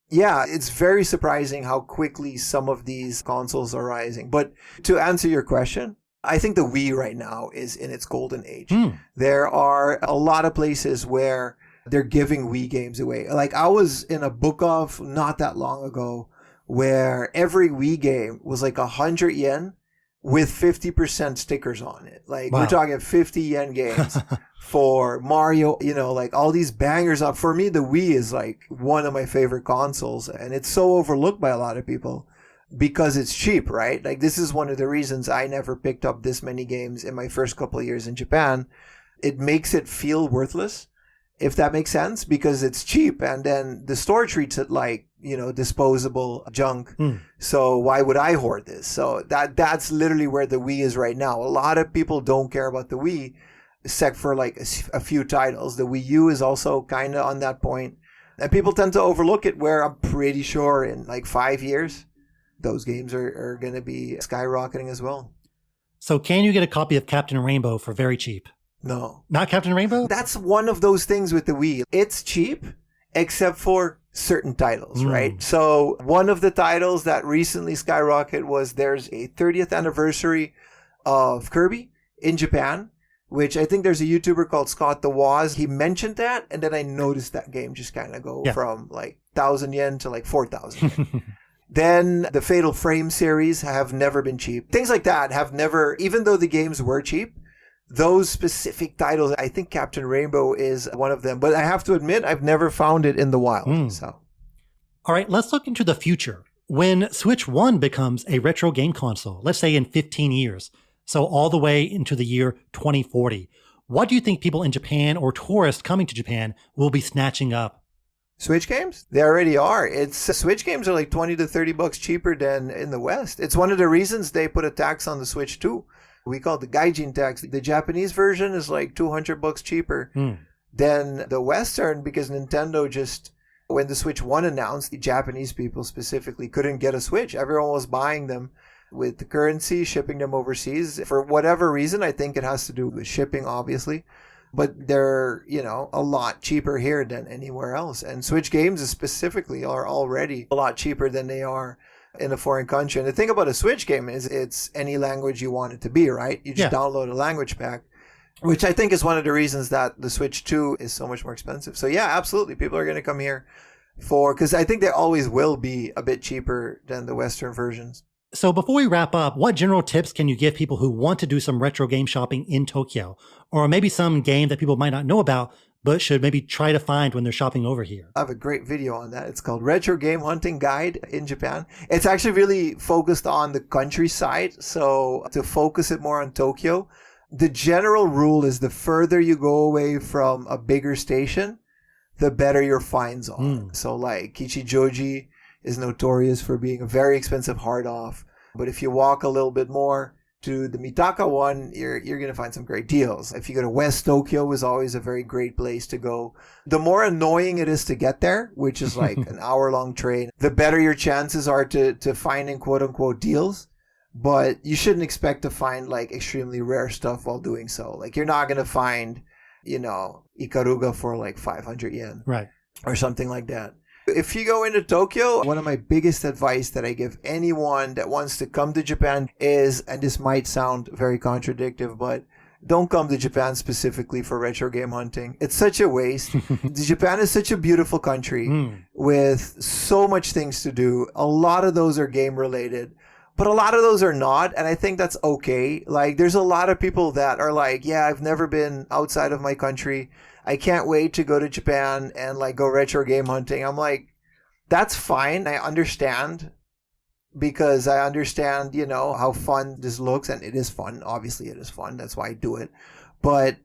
yeah, it's very surprising how quickly some of these consoles are rising. But to answer your question, I think the Wii right now is in its golden age. There are a lot of places where they're giving Wii games away. Like I was in a book off not that long ago where every Wii game was like 100 yen with 50% stickers on it. Like we're talking 50 yen games for Mario, you know, like all these bangers up. For me, the Wii is like one of my favorite consoles, and it's so overlooked by a lot of people because it's cheap, right? Like this is one of the reasons I never picked up this many games in my first couple of years in Japan. It makes it feel worthless, if that makes sense, because it's cheap, and then the store treats it like, you know, disposable junk. So why would I hoard this? So that's literally where the Wii is right now. A lot of people don't care about the Wii, except for like a few titles. The Wii U is also kind of on that point, and people tend to overlook it, where I'm pretty sure in like 5 years, those games are going to be skyrocketing as well. So can you get a copy of Captain Rainbow for very cheap? No. Not Captain Rainbow? That's one of those things with the Wii. It's cheap, except for certain titles, right? So one of the titles that recently skyrocketed was there's a 30th anniversary of Kirby in Japan, which I think there's a YouTuber called Scott the Waz. He mentioned that, and then I noticed that game just kind of go from like 1,000 yen to like 4,000 yen. Then the Fatal Frame series have never been cheap. Things like that have never, even though the games were cheap, those specific titles, I think Captain Rainbow is one of them. But I have to admit, I've never found it in the wild. So, all right, let's look into the future. When Switch 1 becomes a retro game console, let's say in 15 years, so all the way into the year 2040, what do you think people in Japan or tourists coming to Japan will be snatching up? Switch games? They already are. Switch games are like 20 to 30 bucks cheaper than in the West. It's one of the reasons they put a tax on the Switch too. We call it the gaijin tax. The Japanese version is like 200 bucks cheaper than the Western, because Nintendo just, when the Switch 1 announced, the Japanese people specifically couldn't get a Switch. Everyone was buying them with the currency, shipping them overseas. For whatever reason, I think it has to do with shipping, obviously. But they're, you know, a lot cheaper here than anywhere else. And Switch games specifically are already a lot cheaper than they are in a foreign country. And the thing about a Switch game is it's any language you want it to be, right? You just download a language pack, which I think is one of the reasons that the Switch 2 is so much more expensive. So yeah, absolutely. People are going to come here because I think they always will be a bit cheaper than the Western versions. So before we wrap up, what general tips can you give people who want to do some retro game shopping in Tokyo? Or maybe some game that people might not know about, but should maybe try to find when they're shopping over here? I have a great video on that. It's called Retro Game Hunting Guide in Japan. It's actually really focused on the countryside. So to focus it more on Tokyo, the general rule is the further you go away from a bigger station, the better your finds are. So like Kichijoji is notorious for being a very expensive hard off. But if you walk a little bit more, to the Mitaka one, you're going to find some great deals. If you go to West Tokyo, is always a very great place to go. The more annoying it is to get there, which is like an hour-long train, the better your chances are to finding quote-unquote deals. But you shouldn't expect to find like extremely rare stuff while doing so. Like you're not going to find, Ikaruga for like 500 yen. Right. Or something like that. If you go into Tokyo, one of my biggest advice that I give anyone that wants to come to Japan is, and this might sound very contradictory, but don't come to Japan specifically for retro game hunting. It's such a waste. Japan is such a beautiful country with so much things to do. A lot of those are game related, but a lot of those are not. And I think that's okay. Like there's a lot of people that are like, yeah, I've never been outside of my country. I can't wait to go to Japan and like go retro game hunting. I'm like, that's fine. I understand because I understand, how fun this looks, and it is fun. Obviously it is fun. That's why I do it. But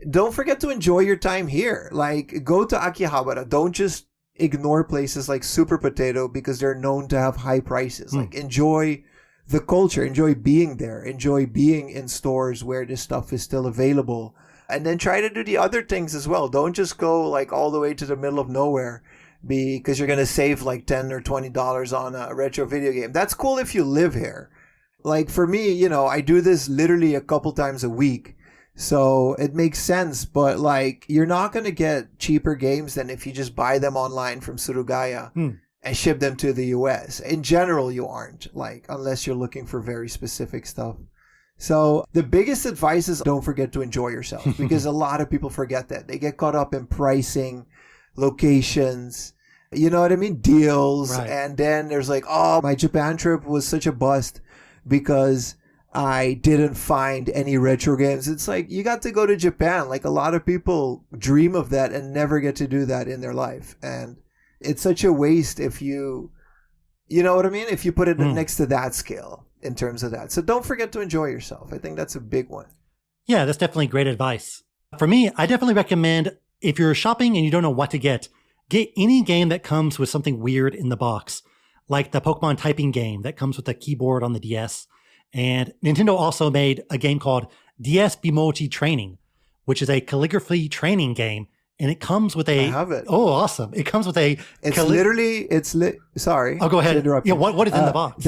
don't forget to enjoy your time here. Like go to Akihabara. Don't just ignore places like Super Potato because they're known to have high prices. Like enjoy the culture, enjoy being there, enjoy being in stores where this stuff is still available. And then try to do the other things as well. Don't just go like all the way to the middle of nowhere because you're going to save like $10 or $20 on a retro video game. That's cool if you live here. Like for me, I do this literally a couple times a week. So it makes sense. But like you're not going to get cheaper games than if you just buy them online from Surugaya and ship them to the US. In general, you aren't, like unless you're looking for very specific stuff. So the biggest advice is don't forget to enjoy yourself because a lot of people forget that. They get caught up in pricing, locations, you know what I mean? Deals. Right. And then there's like, oh, my Japan trip was such a bust because I didn't find any retro games. It's like, you got to go to Japan. Like a lot of people dream of that and never get to do that in their life. And it's such a waste if you know what I mean? If you put it next to that scale. In terms of that. So don't forget to enjoy yourself. I think that's a big one. Yeah, that's definitely great advice. For me, I definitely recommend if you're shopping and you don't know what to get any game that comes with something weird in the box, like the Pokemon typing game that comes with a keyboard on the DS. And Nintendo also made a game called DS Bimochi Training, which is a calligraphy training game. And it comes with a... I have it. Oh, awesome. It comes with a... Sorry. Oh, go ahead. To interrupt Yeah, you. what is in the box?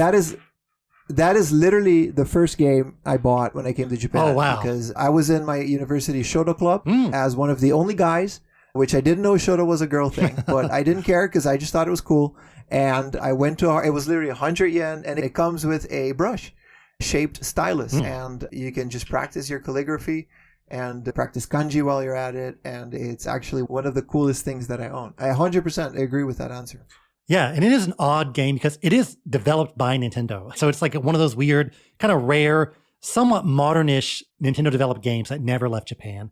That is literally the first game I bought when I came to Japan. Oh, wow. Because I was in my university Shoto club as one of the only guys, which I didn't know Shoto was a girl thing, but I didn't care because I just thought it was cool. And I went to it was literally 100 yen, and it comes with a brush-shaped stylus. And you can just practice your calligraphy and practice kanji while you're at it. And it's actually one of the coolest things that I own. I 100% agree with that answer. Yeah, and it is an odd game because it is developed by Nintendo. So it's like one of those weird, kind of rare, somewhat modernish Nintendo-developed games that never left Japan.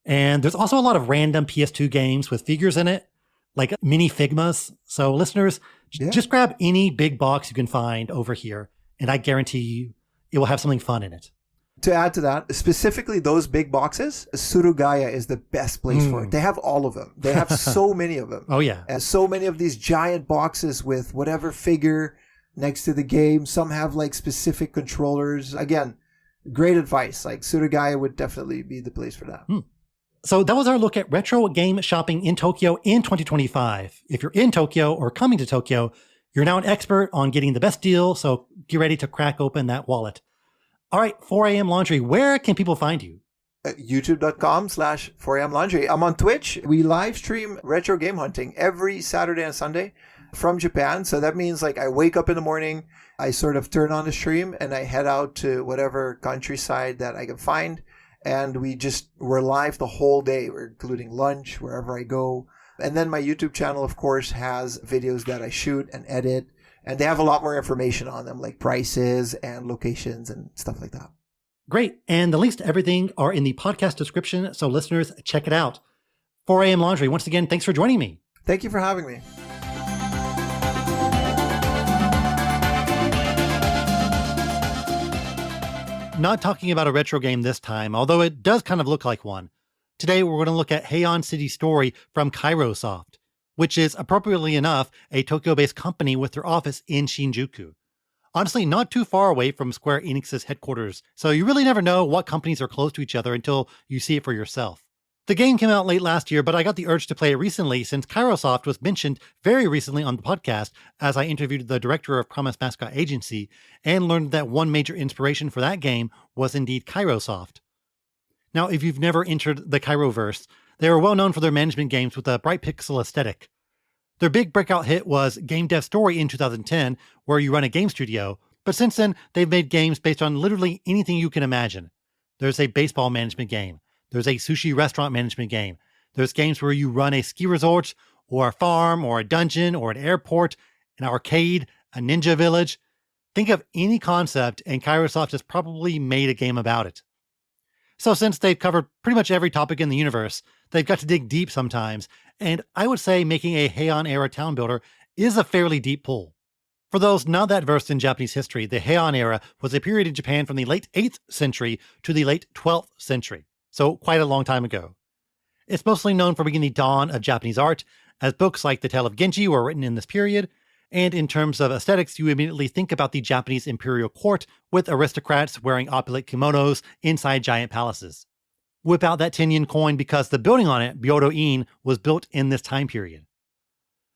And there's also a lot of random PS2 games with figures in it, like mini Figmas. So listeners, just grab any big box you can find over here, and I guarantee you it will have something fun in it. To add to that, specifically those big boxes, Surugaya is the best place for it. They have all of them. They have so many of them. Oh, yeah. And so many of these giant boxes with whatever figure next to the game. Some have like specific controllers. Again, great advice. Like Surugaya would definitely be the place for that. So that was our look at retro game shopping in Tokyo in 2025. If you're in Tokyo or coming to Tokyo, you're now an expert on getting the best deal. So get ready to crack open that wallet. All right, 4amLaundry, where can people find you? YouTube.com/4amLaundry. I'm on Twitch. We live stream retro game hunting every Saturday and Sunday from Japan. So that means like I wake up in the morning, I sort of turn on the stream and I head out to whatever countryside that I can find. And we're live the whole day. We're including lunch, wherever I go. And then my YouTube channel, of course, has videos that I shoot and edit. And they have a lot more information on them, like prices and locations and stuff like that. Great. And the links to everything are in the podcast description. So listeners, check it out. 4amLaundry, once again, thanks for joining me. Thank you for having me. Not talking about a retro game this time, although it does kind of look like one. Today, we're going to look at Heian City Story from Kairosoft, which is, appropriately enough, a Tokyo-based company with their office in Shinjuku. Honestly, not too far away from Square Enix's headquarters, so you really never know what companies are close to each other until you see it for yourself. The game came out late last year, but I got the urge to play it recently since Kairosoft was mentioned very recently on the podcast as I interviewed the director of Promise Mascot Agency and learned that one major inspiration for that game was indeed Kairosoft. Now, if you've never entered the Kairoverse, they are well known for their management games with a bright pixel aesthetic. Their big breakout hit was Game Dev Story in 2010, where you run a game studio, but since then, they've made games based on literally anything you can imagine. There's a baseball management game. There's a sushi restaurant management game. There's games where you run a ski resort, or a farm, or a dungeon, or an airport, an arcade, a ninja village. Think of any concept, and Kairosoft has probably made a game about it. So since they've covered pretty much every topic in the universe, they've got to dig deep sometimes, and I would say making a Heian-era town builder is a fairly deep pull. For those not that versed in Japanese history, the Heian era was a period in Japan from the late 8th century to the late 12th century, so quite a long time ago. It's mostly known for being the dawn of Japanese art, as books like The Tale of Genji were written in this period, and in terms of aesthetics, you immediately think about the Japanese imperial court with aristocrats wearing opulent kimonos inside giant palaces. Whip out that 10 yen coin because the building on it, Byodo-in, was built in this time period.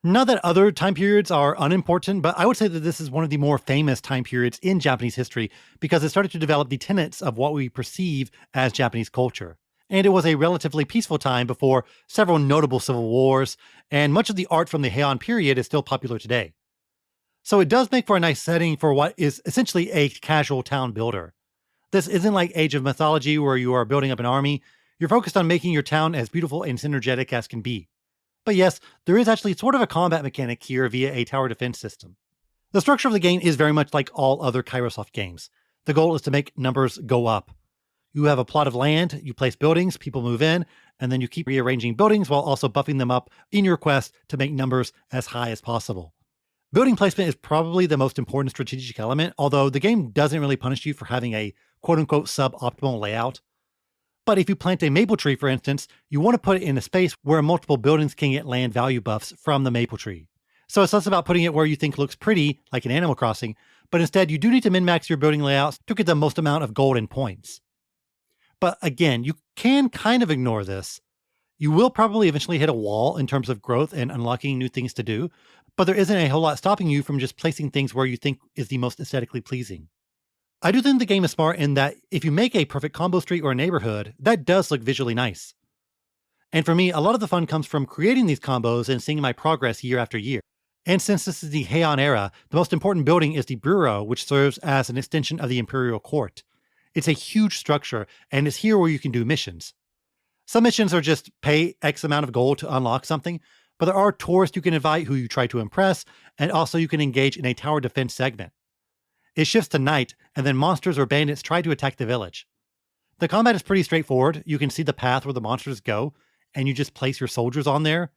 Not that other time periods are unimportant, but I would say that this is one of the more famous time periods in Japanese history because it started to develop the tenets of what we perceive as Japanese culture. And it was a relatively peaceful time before several notable civil wars, and much of the art from the Heian period is still popular today. So it does make for a nice setting for what is essentially a casual town builder. This isn't like Age of Mythology where you are building up an army. You're focused on making your town as beautiful and synergetic as can be. But yes, there is actually sort of a combat mechanic here via a tower defense system. The structure of the game is very much like all other Kairosoft games. The goal is to make numbers go up. You have a plot of land, you place buildings, people move in, and then you keep rearranging buildings while also buffing them up in your quest to make numbers as high as possible. Building placement is probably the most important strategic element, although the game doesn't really punish you for having a quote-unquote suboptimal layout. But if you plant a maple tree, for instance, you want to put it in a space where multiple buildings can get land value buffs from the maple tree. So it's less about putting it where you think looks pretty, like in Animal Crossing, but instead you do need to min-max your building layouts to get the most amount of gold and points. But again, you can kind of ignore this. You will probably eventually hit a wall in terms of growth and unlocking new things to do, but there isn't a whole lot stopping you from just placing things where you think is the most aesthetically pleasing. I do think the game is smart in that if you make a perfect combo street or a neighborhood, that does look visually nice. And for me, a lot of the fun comes from creating these combos and seeing my progress year after year. And since this is the Heian era, the most important building is the bureau, which serves as an extension of the imperial court. It's a huge structure, and it's here where you can do missions. Some missions are just pay X amount of gold to unlock something, but there are tourists you can invite who you try to impress, and also you can engage in a tower defense segment. It shifts to night, and then monsters or bandits try to attack the village. The combat is pretty straightforward. You can see the path where the monsters go, and you just place your soldiers on there.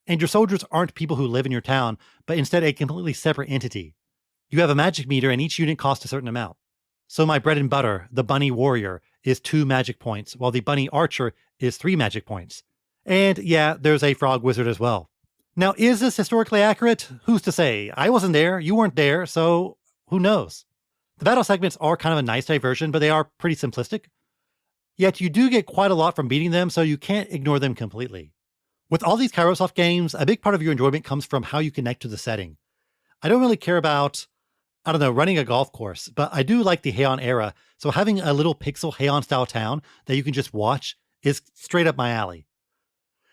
And your soldiers aren't people who live in your town, but instead a completely separate entity. You have a magic meter, and each unit costs a certain amount. So my bread and butter, the bunny warrior, is 2 magic points, while the bunny archer is 3 magic points. And yeah, there's a frog wizard as well. Now, is this historically accurate? Who's to say? I wasn't there, you weren't there, so who knows? The battle segments are kind of a nice diversion, but they are pretty simplistic. Yet you do get quite a lot from beating them, so you can't ignore them completely. With all these Kairosoft games, a big part of your enjoyment comes from how you connect to the setting. I don't really care about, running a golf course, but I do like the Heian era, so having a little pixel Heian-style town that you can just watch is straight up my alley.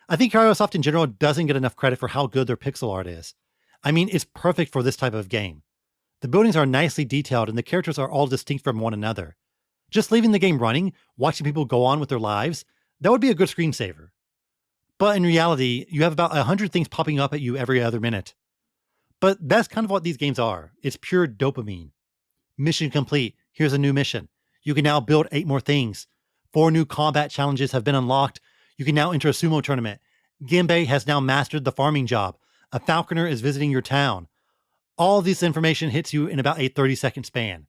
I think Kairosoft in general doesn't get enough credit for how good their pixel art is. I mean, it's perfect for this type of game. The buildings are nicely detailed and the characters are all distinct from one another. Just leaving the game running, watching people go on with their lives, that would be a good screensaver. But in reality, you have about 100 things popping up at you every other minute. But that's kind of what these games are. It's pure dopamine. Mission complete. Here's a new mission. You can now build 8 more things. 4 new combat challenges have been unlocked. You can now enter a sumo tournament. Genbei has now mastered the farming job. A falconer is visiting your town. All this information hits you in about a 30-second span.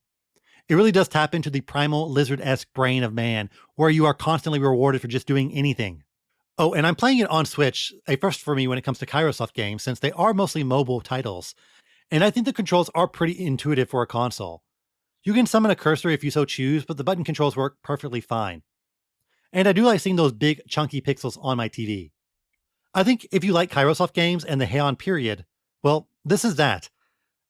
It really does tap into the primal lizard-esque brain of man, where you are constantly rewarded for just doing anything. Oh, and I'm playing it on Switch, a first for me when it comes to Kairosoft games, since they are mostly mobile titles. And I think the controls are pretty intuitive for a console. You can summon a cursor if you so choose, but the button controls work perfectly fine. And I do like seeing those big, chunky pixels on my TV. I think if you like Kairosoft games and the Heian period, well, this is that.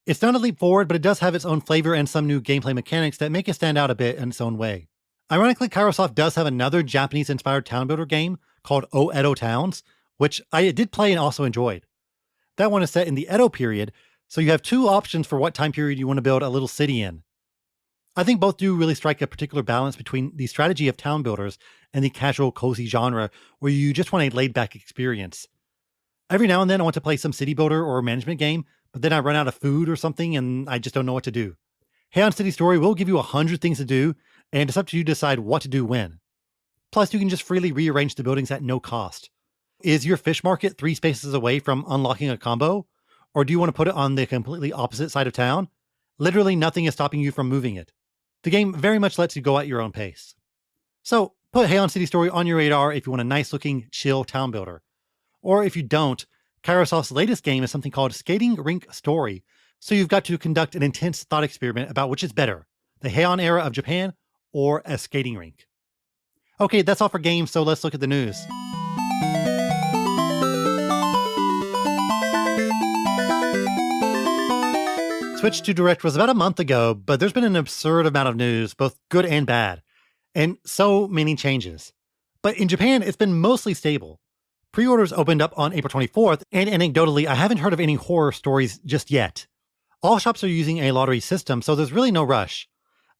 It's not a leap forward, but it does have its own flavor and some new gameplay mechanics that make it stand out a bit in its own way. Ironically, Kairosoft does have another Japanese-inspired town builder game called Edo Towns, which I did play and also enjoyed. That one is set in the Edo period, so you have two options for what time period you want to build a little city in. I think both do really strike a particular balance between the strategy of town builders and the casual, cozy genre where you just want a laid-back experience. Every now and then I want to play some city builder or management game, but then I run out of food or something and I just don't know what to do. Heian City Story will give you 100 things to do, and it's up to you to decide what to do when. Plus, you can just freely rearrange the buildings at no cost. Is your fish market 3 spaces away from unlocking a combo? Or do you want to put it on the completely opposite side of town? Literally nothing is stopping you from moving it. The game very much lets you go at your own pace. So, put Heian City Story on your radar if you want a nice-looking, chill town builder. Or if you don't, Kairosoft's latest game is something called Skating Rink Story, so you've got to conduct an intense thought experiment about which is better, the Heian era of Japan or a skating rink. Okay, that's all for games, so let's look at the news. Switch 2 Direct was about a month ago, but there's been an absurd amount of news, both good and bad, and so many changes. But in Japan, it's been mostly stable. Pre-orders opened up on April 24th, and anecdotally, I haven't heard of any horror stories just yet. All shops are using a lottery system, so there's really no rush.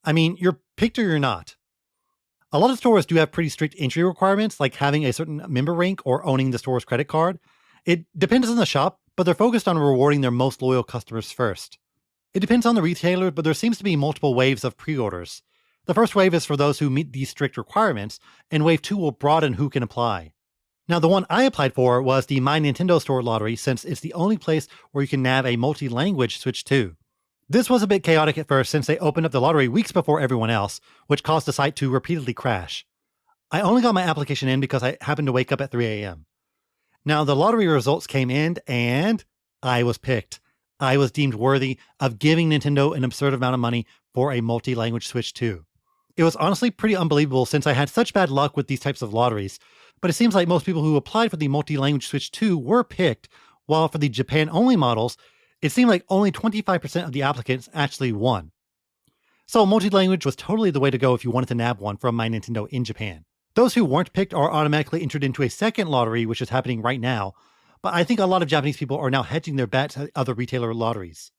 I mean, you're picked or you're not. A lot of stores do have pretty strict entry requirements, like having a certain member rank or owning the store's credit card. It depends on the shop, but they're focused on rewarding their most loyal customers first. It depends on the retailer, but there seems to be multiple waves of pre-orders. The first wave is for those who meet these strict requirements, and wave 2 will broaden who can apply. Now, the one I applied for was the My Nintendo Store lottery, since it's the only place where you can nab a multi-language Switch 2. This was a bit chaotic at first since they opened up the lottery weeks before everyone else, which caused the site to repeatedly crash. I only got my application in because I happened to wake up at 3 a.m. Now, the lottery results came in, and I was picked. I was deemed worthy of giving Nintendo an absurd amount of money for a multi-language Switch 2. It was honestly pretty unbelievable since I had such bad luck with these types of lotteries, but it seems like most people who applied for the multi-language Switch 2 were picked, while for the Japan-only models, it seemed like only 25% of the applicants actually won. So multi-language was totally the way to go if you wanted to nab one from My Nintendo in Japan. Those who weren't picked are automatically entered into a second lottery, which is happening right now, but I think a lot of Japanese people are now hedging their bets at other retailer lotteries.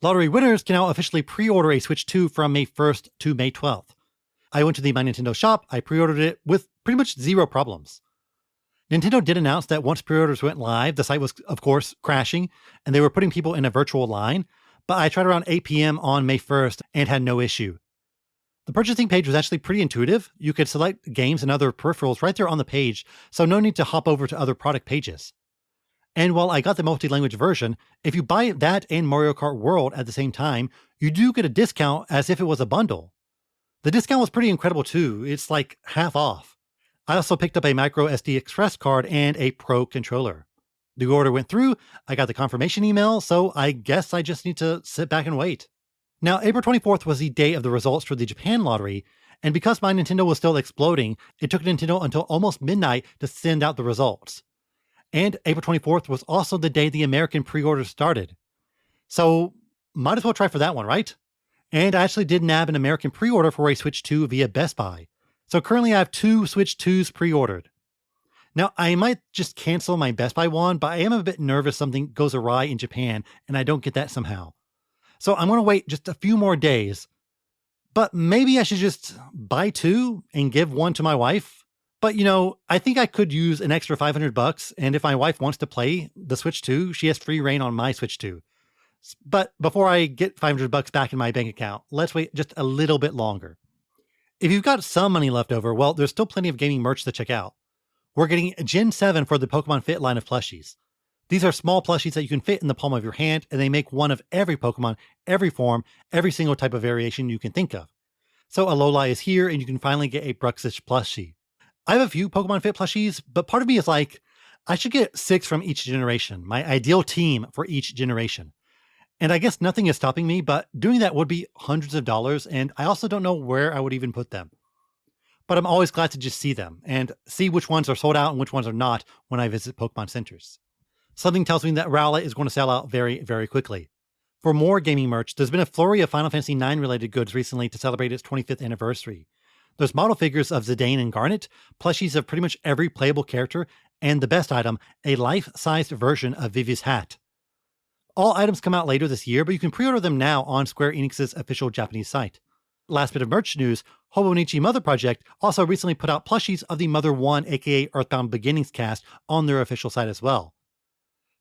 Lottery winners can now officially pre-order a Switch 2 from May 1st to May 12th. I went to the My Nintendo shop, I pre-ordered it with pretty much zero problems. Nintendo did announce that once pre-orders went live, the site was, of course, crashing, and they were putting people in a virtual line, but I tried around 8 p.m. on May 1st and had no issue. The purchasing page was actually pretty intuitive. You could select games and other peripherals right there on the page, so no need to hop over to other product pages. And while I got the multi-language version, if you buy that and Mario Kart World at the same time, you do get a discount as if it was a bundle. The discount was pretty incredible too. It's like half off. I also picked up a micro SD Express card and a Pro controller. The order went through, I got the confirmation email, so I guess I just need to sit back and wait. Now, April 24th was the day of the results for the Japan lottery, and because My Nintendo was still exploding, it took Nintendo until almost midnight to send out the results. And April 24th was also the day the American pre-order started. So, might as well try for that one, right? And I actually did nab an American pre-order for a Switch 2 via Best Buy. So currently I have 2 Switch 2s pre-ordered. Now, I might just cancel my Best Buy one, but I am a bit nervous something goes awry in Japan and I don't get that somehow. So I'm going to wait just a few more days. But maybe I should just buy 2 and give one to my wife. But I think I could use an extra $500, and if my wife wants to play the Switch 2, she has free reign on my Switch 2. But before I get $500 back in my bank account, let's wait just a little bit longer. If you've got some money left over, well, there's still plenty of gaming merch to check out. We're getting Gen 7 for the Pokemon Fit line of plushies. These are small plushies that you can fit in the palm of your hand, and they make one of every Pokemon, every form, every single type of variation you can think of. So Alola is here, and you can finally get a Bruxish plushie. I have a few Pokemon Fit plushies, but part of me is like, I should get 6 from each generation, my ideal team for each generation. And I guess nothing is stopping me, but doing that would be hundreds of dollars, and I also don't know where I would even put them. But I'm always glad to just see them and see which ones are sold out and which ones are not when I visit Pokemon centers. Something tells me that Rowlet is going to sell out very, very quickly. For more gaming merch, there's been a flurry of Final Fantasy IX related goods recently to celebrate its 25th anniversary. There's model figures of Zidane and Garnet, plushies of pretty much every playable character, and the best item, a life-sized version of Vivi's hat. All items come out later this year, but you can pre-order them now on Square Enix's official Japanese site. Last bit of merch news, Hobonichi Mother Project also recently put out plushies of the Mother 1 aka Earthbound Beginnings cast on their official site as well.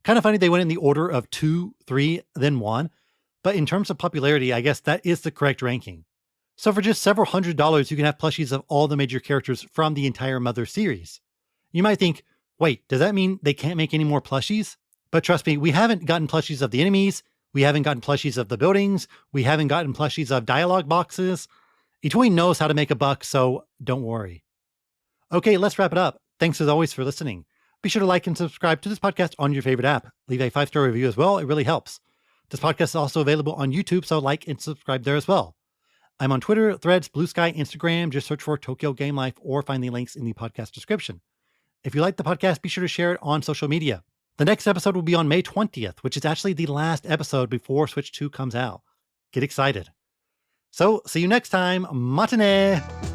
Kind of funny they went in the order of 2, 3, then 1, but in terms of popularity, I guess that is the correct ranking. So for just several $100s, you can have plushies of all the major characters from the entire Mother series. You might think, wait, does that mean they can't make any more plushies? But trust me, we haven't gotten plushies of the enemies, we haven't gotten plushies of the buildings, we haven't gotten plushies of dialogue boxes. Itoi knows how to make a buck, so don't worry. Okay, let's wrap it up. Thanks as always for listening. Be sure to like and subscribe to this podcast on your favorite app. Leave a 5-star review as well, it really helps. This podcast is also available on YouTube, so like and subscribe there as well. I'm on Twitter, Threads, Blue Sky, Instagram. Just search for Tokyo Game Life or find the links in the podcast description. If you like the podcast, be sure to share it on social media. The next episode will be on May 20th, which is actually the last episode before Switch 2 comes out. Get excited. So, see you next time. Matane!